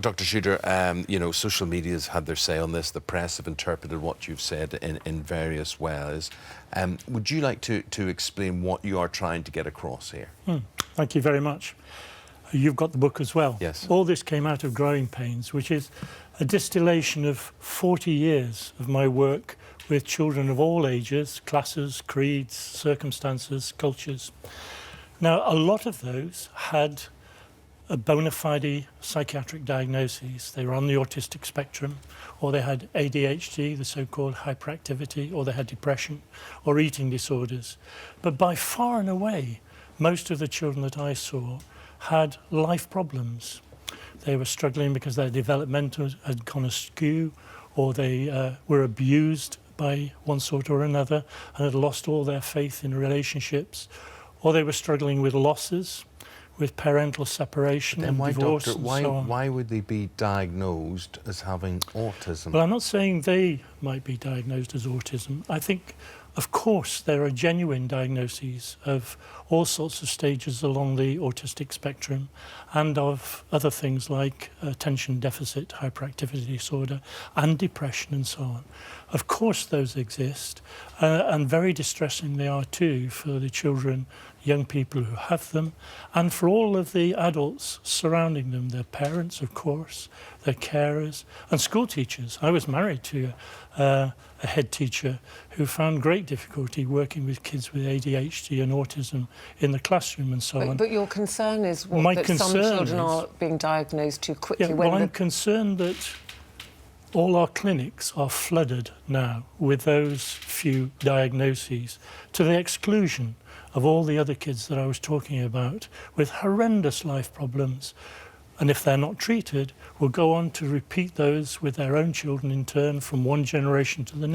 Dr. Shooter, you know, social media's had their say on this. The press have interpreted what you've said in various ways. Would you like to explain what you are trying to get across here? Thank you very much. You've got the book as well. Yes. All this came out of Growing Pains, which is a distillation of 40 years of my work with children of all ages, classes, creeds, circumstances, cultures. Now, a lot of those had a bona fide psychiatric diagnoses. They were on the autistic spectrum, or they had ADHD, the so-called hyperactivity, or they had depression, or eating disorders. But by far and away, most of the children that I saw had life problems. They were struggling because their developmental had gone askew, or they were abused by one sort or another and had lost all their faith in relationships, or they were struggling with losses, with parental separation and divorce and so on. Why would they be diagnosed as having autism? Well, I'm not saying they might be diagnosed as autism. I think, of course, there are genuine diagnoses of all sorts of stages along the autistic spectrum and of other things like attention deficit hyperactivity disorder and depression and so on. Of course those exist, and very distressing they are too for the children, young people who have them, and for all of the adults surrounding them, their parents, of course, their carers, and school teachers. I was married to a head teacher who found great difficulty working with kids with ADHD and autism in the classroom and so on. But your concern is that some children are being diagnosed too quickly. Yeah, well, I'm concerned that all our clinics are flooded now with those few diagnoses, to the exclusion of all the other kids that I was talking about with horrendous life problems, and if they're not treated, will go on to repeat those with their own children in turn from one generation to the next.